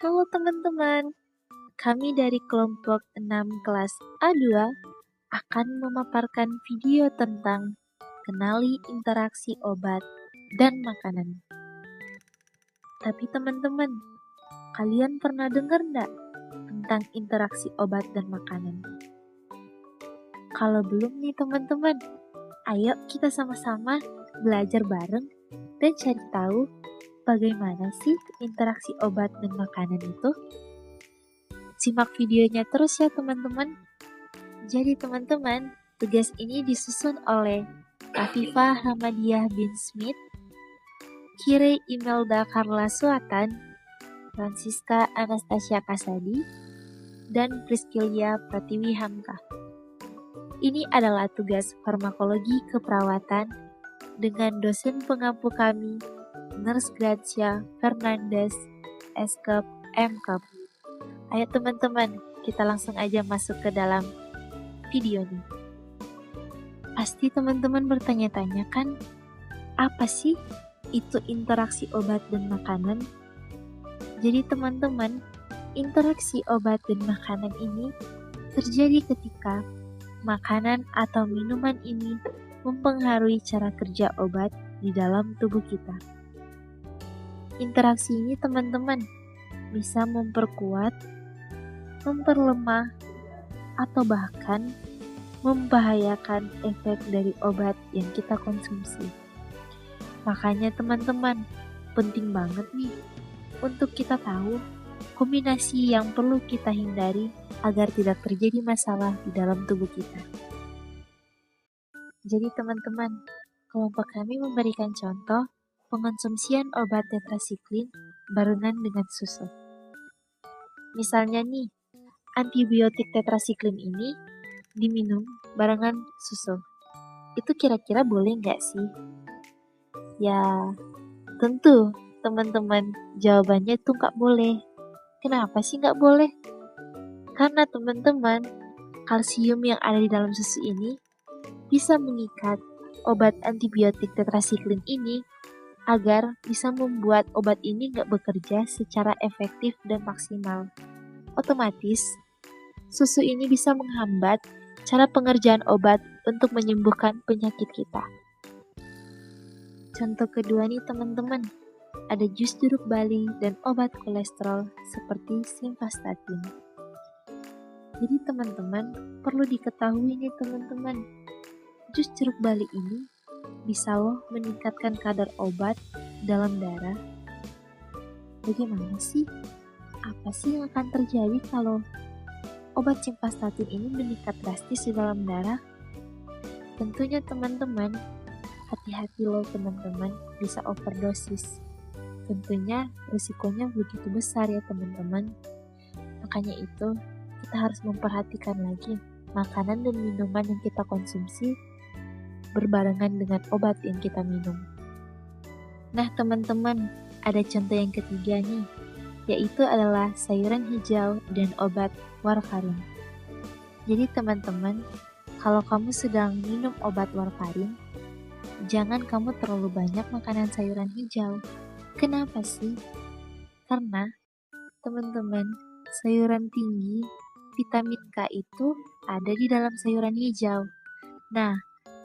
Halo teman-teman, kami dari kelompok 6 kelas A2 akan memaparkan video tentang kenali interaksi obat dan makanan. Tapi teman-teman, kalian pernah dengar nggak tentang interaksi obat dan makanan? Kalau belum nih teman-teman, ayo kita sama-sama belajar bareng dan cari tahu bagaimana sih interaksi obat dan makanan itu. Simak videonya terus ya teman-teman. Jadi teman-teman, tugas ini disusun oleh Afifah Hamadiah bin Smith, Kire Imelda Carla Suatan, Francisca Anastasia Kasadi, dan Priscilia Pratiwi Hamka. Ini adalah tugas farmakologi keperawatan dengan dosen pengampu kami, Nurse Gracia Fernandez, Eskep Mkep. Ayo teman-teman, kita langsung aja masuk ke dalam video nih. Pasti teman-teman bertanya-tanya kan, apa sih itu interaksi obat dan makanan? Jadi teman-teman, interaksi obat dan makanan ini terjadi ketika makanan atau minuman ini mempengaruhi cara kerja obat di dalam tubuh kita. Interaksi ini teman-teman bisa memperkuat, memperlemah, atau bahkan membahayakan efek dari obat yang kita konsumsi. Makanya teman-teman, penting banget nih untuk kita tahu kombinasi yang perlu kita hindari agar tidak terjadi masalah di dalam tubuh kita. Jadi teman-teman, kelompok kami memberikan contoh pengonsumsian obat tetrasiklin barengan dengan susu. Misalnya nih, antibiotik tetrasiklin ini diminum barengan susu. Itu kira-kira boleh nggak sih? Ya, tentu teman-teman jawabannya itu nggak boleh. Kenapa sih nggak boleh? Karena teman-teman, kalsium yang ada di dalam susu ini bisa mengikat obat antibiotik tetrasiklin ini agar bisa membuat obat ini nggak bekerja secara efektif dan maksimal. Otomatis, susu ini bisa menghambat cara pengerjaan obat untuk menyembuhkan penyakit kita. Contoh kedua nih teman-teman, ada jus jeruk bali dan obat kolesterol seperti simvastatin. Jadi teman-teman, perlu diketahui nih teman-teman, jus jeruk bali ini bisa loh meningkatkan kadar obat dalam darah. Bagaimana sih? Apa sih yang akan terjadi kalau obat simvastatin ini meningkat drastis di dalam darah? Tentunya teman-teman, hati-hati loh teman-teman, bisa overdosis. Tentunya risikonya begitu besar ya teman-teman. Makanya itu, kita harus memperhatikan lagi makanan dan minuman yang kita konsumsi berbarengan dengan obat yang kita minum. Nah teman-teman, ada contoh yang ketiga nih, yaitu adalah sayuran hijau dan obat warfarin. Jadi teman-teman, kalau kamu sedang minum obat warfarin, jangan kamu terlalu banyak makanan sayuran hijau. Kenapa sih? Karena teman-teman, sayuran tinggi vitamin K itu ada di dalam sayuran hijau. Nah,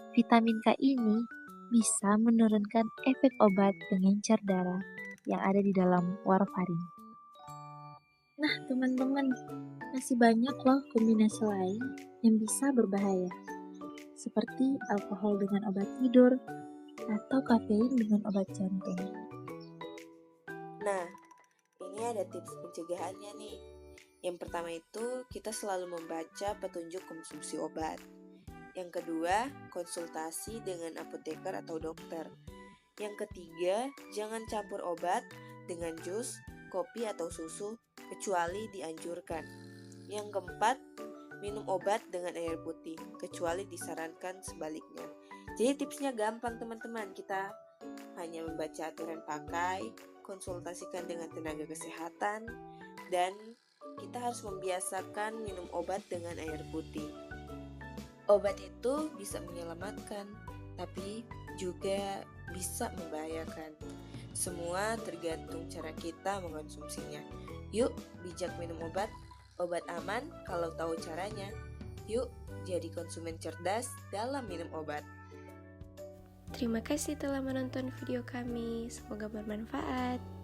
vitamin K ini bisa menurunkan efek obat pengencer darah yang ada di dalam warfarin. Nah teman-teman, masih banyak loh kombinasi lain yang bisa berbahaya, seperti alkohol dengan obat tidur atau kafein dengan obat jantung. Nah, ini ada tips pencegahannya nih. Yang pertama itu, kita selalu membaca petunjuk konsumsi obat. Yang kedua, konsultasi dengan apoteker atau dokter. Yang ketiga, jangan campur obat dengan jus, kopi atau susu kecuali dianjurkan. Yang keempat, minum obat dengan air putih kecuali disarankan sebaliknya. Jadi tipsnya gampang teman-teman, kita hanya membaca aturan pakai, konsultasikan dengan tenaga kesehatan, dan kita harus membiasakan minum obat dengan air putih. Obat itu bisa menyelamatkan, tapi juga bisa membahayakan. Semua tergantung cara kita mengkonsumsinya. Yuk, bijak minum obat. Obat aman kalau tahu caranya. Yuk, jadi konsumen cerdas dalam minum obat. Terima kasih telah menonton video kami. Semoga bermanfaat.